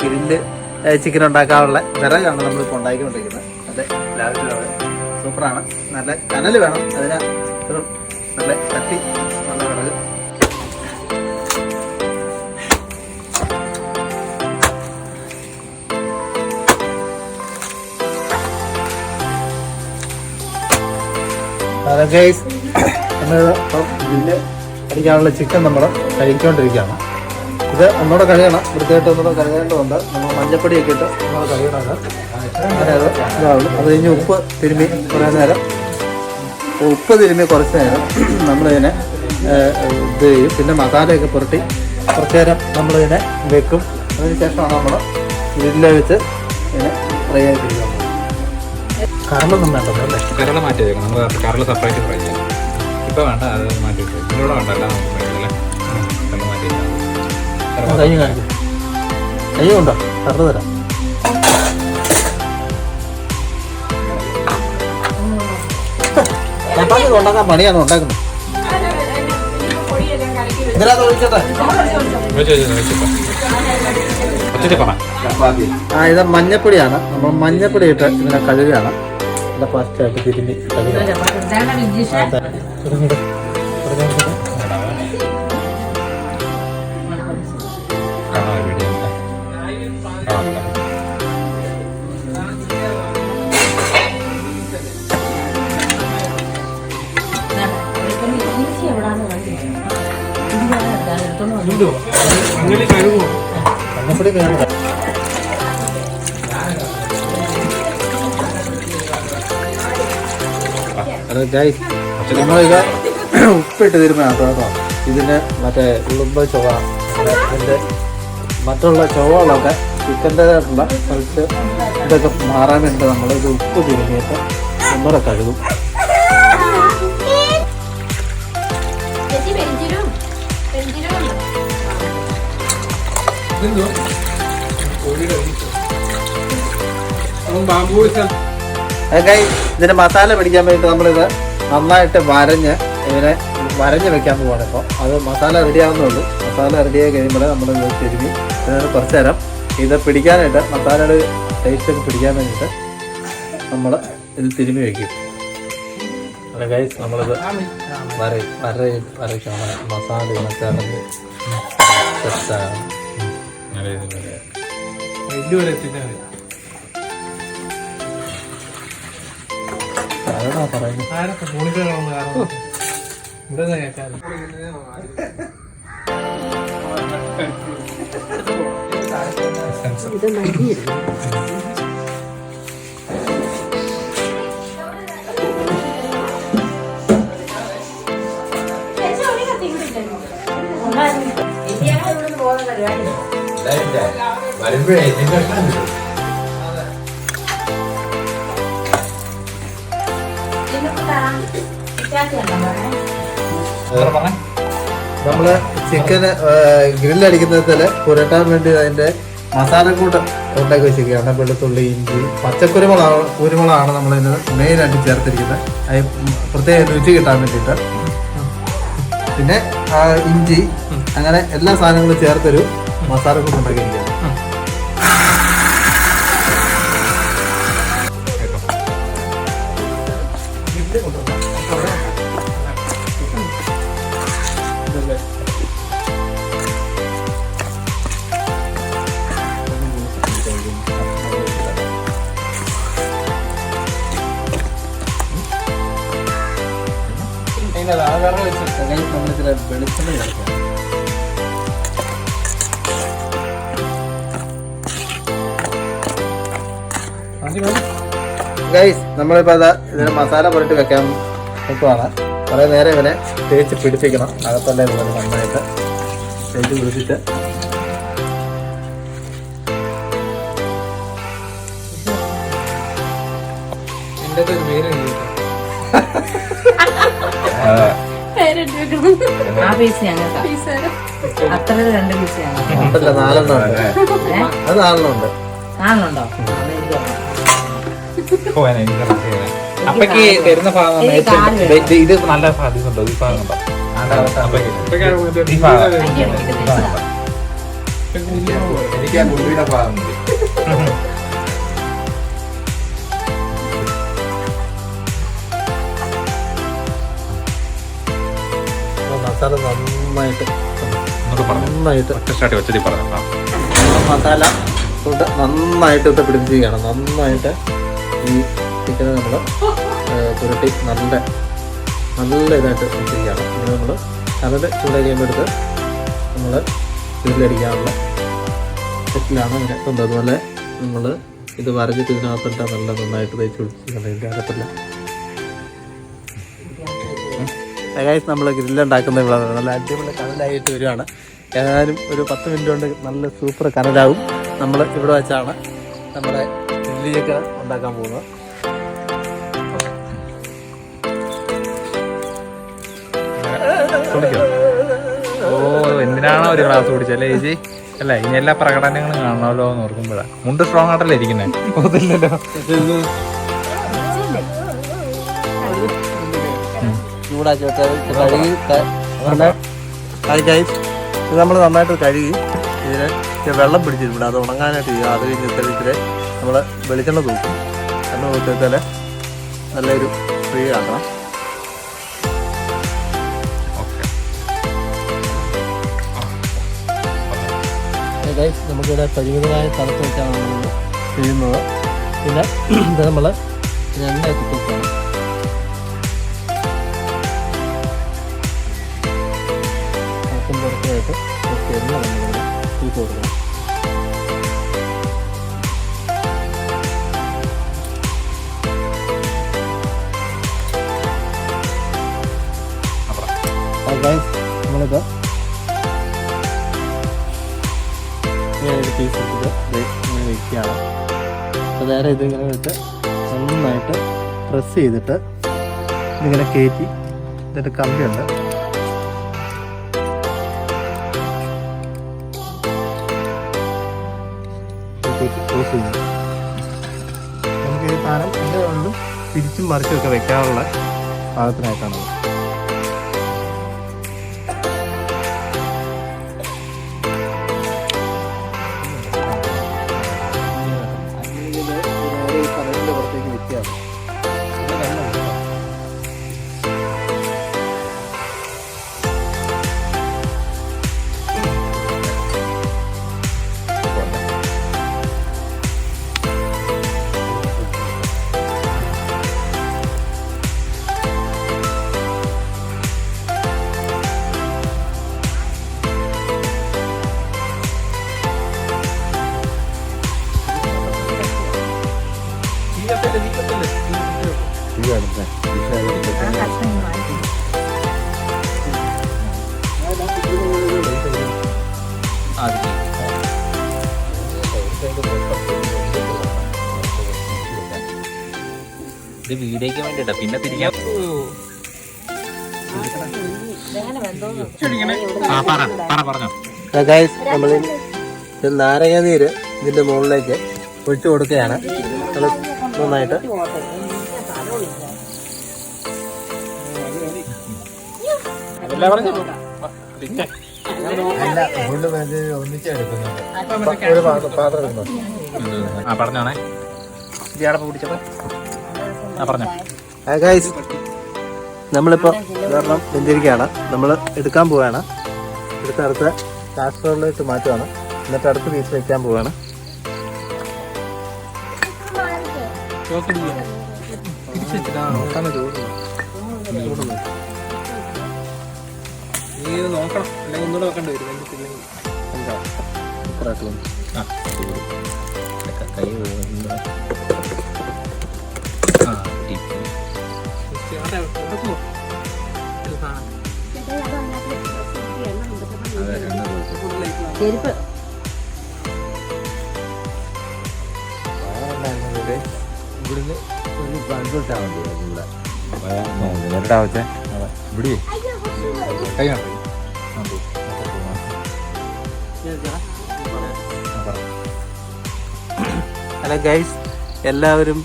Grill chicken ഉണ്ടാക്കാനുള്ള വിറകാണ് നമ്മളിപ്പോൾ ഉണ്ടാക്കിക്കൊണ്ടിരിക്കുന്നത്. അത് ലാവിഷാണ്, സൂപ്പറാണ്. നല്ല കനൽ വേണം അതിന്, നല്ല കട്ടി നല്ല വിറക്. ഗൈസ്, നമ്മൾ ഇപ്പം ഗ്രില്ല് അടിക്കാനുള്ള ചിക്കൻ നമ്മൾ കഴിച്ചുകൊണ്ടിരിക്കുകയാണ്. ഇത് ഒന്നുകൂടെ കഴുകണം, വൃത്തിയായിട്ട് ഒന്നുകൂടെ കഴുകേണ്ടതുണ്ട്. നമ്മൾ മഞ്ഞപ്പൊടിയൊക്കെ ഇട്ട് ഒന്നുകൂടെ കഴുകണത്. അങ്ങനെ അത് ഇതാവും. അത് കഴിഞ്ഞ് ഉപ്പ് തിരുമ്മി കുറേ നേരം, കുറച്ച് നേരം നമ്മളിതിനെ ഇത് ചെയ്യും. പിന്നെ മസാലയൊക്കെ പുരട്ടി കുറച്ച് നേരം നമ്മളിതിനെ വെക്കും. അതിന് ശേഷമാണ് നമ്മൾ ഗ്രില്ലിൽ വെച്ച് ഇതിനെ ഫ്രൈ ആയിട്ടിരിക്കുന്നത്. കരളൊന്നും വേണ്ടല്ലോ അല്ലേ? കരള മാറ്റി വെക്കണം, നമ്മൾ കരള സെപ്പറേറ്റ് ഫ്രൈ ചെയ്യാം. ഇപ്പം വേണ്ട, അത് മാറ്റി വെക്കും. ഇതിലൂടെ വേണ്ട, എല്ലാം നമുക്ക് ഫ്രൈ കരള മാറ്റി കയ്യും കാണിക്കും. കയ്യും ഉണ്ടോ? കറു തരാം. ചപ്പാത്തി ഉണ്ടാക്കാൻ പണിയാണ് ഉണ്ടാക്കുന്നത്. ഇതിനകത്ത് ഒഴിച്ചോട്ടെ. ഇത് മഞ്ഞപ്പൊടിയാണ്. നമ്മൾ മഞ്ഞപ്പൊടി ഇട്ട് ഇതിനെ കഴുകുകയാണ്. ഇതിന്റെ ഫസ്റ്റായിട്ട് തിരുമ്പി മഞ്ഞപ്പൊടി വേണം. നമ്മളിത് ഉപ്പിട്ട് തരുമ്പോഴാണ് കേട്ടോ ഇതിന് മറ്റേ ഉളുമ്പ് ചൊവ്വ, ഇതിൻ്റെ മറ്റുള്ള ചൊവ്വകളൊക്കെ ചിക്കൻ്റെതായിട്ടുള്ള കുറച്ച് ഇതൊക്കെ മാറാൻ വേണ്ടി നമ്മളിത് ഉപ്പ് തിരുമിയിട്ട് ഒന്നുകൂടെ കഴുകും. അതൊക്കെ ഇതിന് മസാല പിടിക്കാൻ വേണ്ടിയിട്ട് നമ്മളിത് നന്നായിട്ട് വരഞ്ഞ് വെക്കാൻ പോവാണ്. ഇപ്പോൾ അത് മസാല റെഡിയാവുന്നുള്ളൂ. മസാല റെഡിയായി കഴിയുമ്പോൾ നമ്മൾ തിരുമ്മി ഇതിനോട് കുറച്ച് നേരം ഇത് പിടിക്കാനായിട്ട്, മസാലയുടെ ടേസ്റ്റൊക്കെ പിടിക്കാൻ വേണ്ടിയിട്ട് നമ്മൾ ഇത് തിരുമ്മി വയ്ക്കും. അല്ല ഗൈസ്, നമ്മളിത് വരയ്ക്കണം. മസാല മസാലഞ്ഞ് സെറ്റാണ്. വരുമ്പോഴേ നമ്മള് ചിക്കന് ഗ്രില്ലടിക്കുന്നതിൽ പുരട്ടാൻ വേണ്ടി അതിന്റെ മസാലക്കൂട്ട് ഉണ്ടാക്കി വെച്ചിരിക്കുകയാണ്. വെളുത്തുള്ളി, ഇഞ്ചി, കുരുമുളകാണ് നമ്മളിതിന് മെയിനായിട്ട് ചേർത്തിരിക്കുന്നത്. അത് പ്രത്യേക രുചി കിട്ടാൻ വേണ്ടിയിട്ട്. പിന്നെ ഇഞ്ചി, അങ്ങനെ എല്ലാ സാധനങ്ങളും ചേർത്തൊരു മസാലക്കൂട്ട് ഉണ്ടാക്കിയിരിക്കുകയാണ്. നമ്മളിതിൽ വെളിച്ചെണ്ണ ചേർക്കാം. ഗൈസ്, നമ്മളിപ്പോൾ അതാ ഇതിന് മസാല പുരട്ടി വെക്കാൻ നോക്കുവാണ്. കുറേ നേരം ഇവനെ തേച്ച് പിടിപ്പിക്കണം. അകത്തല്ലേ ഇതുപോലെ നന്നായിട്ട് തേച്ച് പിടിപ്പിച്ച് നാലെണ്ണം ഉണ്ട്. അപ്പക്ക് തരുന്ന ഭാഗം ഇത് നല്ല സാധ്യതയുണ്ടോ? ഈ ഭാഗം ഉണ്ടോ? എനിക്ക് ആ ഗുണ്ടിയുടെ ഭാഗം മതി. മസാല നന്നായിട്ട് ഒച്ചതി പറഞ്ഞു. മസാല കൊണ്ട് നന്നായിട്ട് ഇട്ട് പിടിപ്പിക്കുകയാണ്. നന്നായിട്ട് ഈ ചിക്കന് നമ്മൾ പുരട്ടി നല്ല ഇതായിട്ട് പിടിപ്പിക്കുകയാണ്. ഇനി നമ്മൾ കനൽ ചൂടാക്കി കഴിയുമ്പോഴത്ത് നമ്മൾ ഗ്രില്ലടിക്കാനുള്ള സെറ്റിലാണ് അങ്ങനെ ഉണ്ട്. അതുപോലെ നമ്മൾ ഇത് വരഞ്ഞിട്ട് ഇതിനകത്തിട്ട് നല്ല നന്നായിട്ട് തേച്ച് പിടിപ്പിക്കണം. ഇതിൻ്റെ അകത്തില്ല ഗൈസ് നമ്മൾ ഗ്രില്ലുണ്ടാക്കുന്ന ഇവിടെ നല്ല അടിപൊളി കനലായിട്ട് വരികയാണ്. ഏതായാലും ഒരു 10 മിനിറ്റ് കൊണ്ട് നല്ല സൂപ്പർ കനലാവും. നമ്മൾ ഇവിടെ വെച്ചാണ് നമ്മുടെ ഗ്രില്ല് ചിക്കൻ ഉണ്ടാക്കാൻ പോകുന്നത്. ഓ എന്തിനാണോ ഒരു ഗ്ലാസ് കുടിച്ചല്ലേ ചേച്ചി? അല്ല ഇനി എല്ലാ പ്രകടനങ്ങളും കാണണമല്ലോ എന്ന് ഓർക്കുമ്പോഴാണ്. മുണ്ട് സ്ട്രോങ് ആയിട്ടല്ലേ ഇരിക്കുന്നത്? പോതില്ലല്ലോ. ചൂടാക്കി വെച്ചാൽ കഴുകി ഇത് നമ്മൾ നന്നായിട്ട് കഴുകി ഇതിന് വെള്ളം പിടിച്ചിട്ടുണ്ട്. അത് ഉണങ്ങാനായിട്ട് ചെയ്യുക. അത് കഴിഞ്ഞിട്ട് ഇതിൽ നമ്മൾ വെളിച്ചെണ്ണ തൂക്കും. എണ്ണ തൂക്കിച്ചാൽ നല്ലൊരു ഫ്രീ ആക്കണം. നമുക്കിവിടെ പരിമിതമായ സ്ഥലത്ത് വെച്ചാണ് നമ്മൾ ചെയ്യുന്നത്. പിന്നെ ഇത് നമ്മൾ എണ്ണ തൂക്കണം. പുറത്തായിട്ട് കുറച്ച് എണ്ണ നമ്മൾ തൂക്കി കൊടുക്കണം. നമ്മളിത് ഇങ്ങനെ പീസ് എടുത്തിട്ട് ഇങ്ങനെ വയ്ക്കുകയാണ്. അപ്പോൾ നേരെ ഇതിങ്ങനെ വെച്ച് നന്നായിട്ട് പ്രസ് ചെയ്തിട്ട് ഇതിങ്ങനെ കയറ്റി ഇതിൻ്റെ കമ്പിയുണ്ട്. നമുക്ക് ഈ സാധനം എൻ്റെ കൊണ്ട് തിരിച്ചും മറിച്ചുമൊക്കെ വെക്കാനുള്ള പാകത്തിനായിട്ടാണ്. പുറത്തേക്ക് വെക്കുകയാണ്. ഇത് വീഡിയോക്ക് വേണ്ടിട്ടാ, പിന്നെ തിരിക്കാൻ പറഞ്ഞോ. നമ്മൾ നാരങ്ങ നീര് ഇതിന്റെ മുകളിലേക്ക് ഒഴിച്ചു കൊടുക്കുകയാണ്. നന്നായിട്ട് പറഞ്ഞോണേ. നമ്മളിപ്പോൾ ഉദാഹരണം വെന്തിരിക്കുകയാണ്. നമ്മൾ എടുക്കാൻ പോവുകയാണ്. അടുത്ത കാസറോളിലേക്ക് മാറ്റുകയാണ്. എന്നിട്ട് അടുത്ത പീസ് വയ്ക്കാൻ പോവുകയാണ്. നോക്കണം, അല്ലെങ്കിൽ ഒന്നുകൂടെ വെക്കേണ്ടി വരും. ഇവിടുന്ന് ഒരു ബൾബ് ഇട്ടാൽ മതി. ഹലോ ഗൈസ്, എല്ലാവരും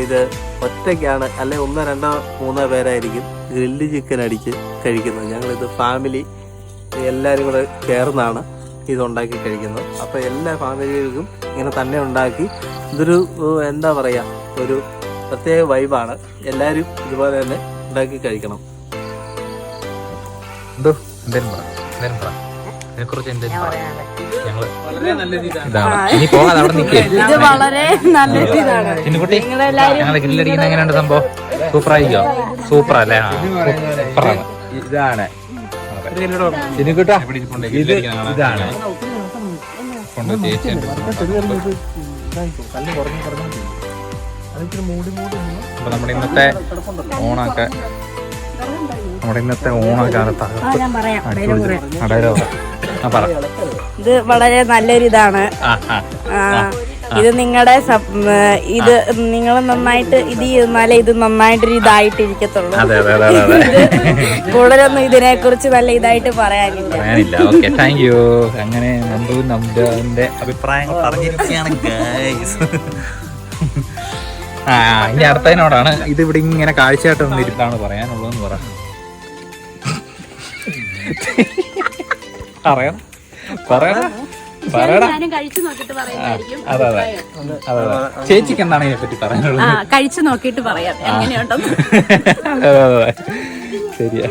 ഇത് ഒറ്റയ്ക്കാണ് അല്ലെ 1, 2, 3 പേരായിരിക്കും ഗ്രില്ല് ചിക്കൻ അടിച്ച് കഴിക്കുന്നത്. ഞങ്ങളിത് ഫാമിലി എല്ലാവരും കൂടെ ചേർന്നാണ് ഇത് ഉണ്ടാക്കി കഴിക്കുന്നത്. അപ്പോൾ എല്ലാ ഫാമിലികൾക്കും ഇങ്ങനെ തന്നെ ഉണ്ടാക്കി ഇതൊരു എന്താ പറയുക, ഒരു പ്രത്യേക വൈബാണ്. എല്ലാവരും ഇതുപോലെ തന്നെ ഉണ്ടാക്കി കഴിക്കണം. വളരെ നല്ലൊരു ഇനി പോകാതെ അവിടെ നിൽക്കേ. ഇത് വളരെ നല്ലൊരു ഇതാണ്. ചിന്നുകുട്ടി ഞങ്ങളെ ഗ്രില്ലടിക്കുന്ന എങ്ങനെയുണ്ട് സംഭവം? സൂപ്പറായിരിക്കോ? സൂപ്പറല്ലേ? സൂപ്പറാണ്. ഇതാണ് ഇതാണ് കൊണ്ട് ചേച്ചിയുണ്ട്. അപ്പൊ നമ്മുടെ ഇന്നത്തെ ഓണൊക്കെ ഇത് വളരെ നല്ലൊരു ഇതാണ്. ഇത് നിങ്ങളുടെ ഇത് നിങ്ങൾ നന്നായിട്ട് ഇത് ചെയ്താലേ ഇത് നന്നായിട്ടൊരു ഇതായിട്ടിരിക്കത്തുള്ളൂ. കൂടുതലൊന്നും ഇതിനെ കുറിച്ച് നല്ല ഇതായിട്ട് പറയാനില്ല. Okay, thank you. അങ്ങനെ നന്ദുവിന്റെ അഭിപ്രായങ്ങൾ പറഞ്ഞിരിക്കുകയാണ് ഗൈസ്. ഇനി അടുത്തതിനോടാണ്. ഇത് ഇവിടെ ഇങ്ങനെ കാഴ്ചയായിട്ട് വന്നിരുന്നാണ് പറയാനുള്ളതെന്ന് പറ. പറയാം പറയടാ. അതെ അതെ അതെ. ചേച്ചിക്ക് എന്താണ് ഇതിനെ പറ്റി പറയാനുള്ളത്? കഴിച്ചു നോക്കിയിട്ട് പറയാം എങ്ങനെയുണ്ടെന്ന്. ശരിയാ.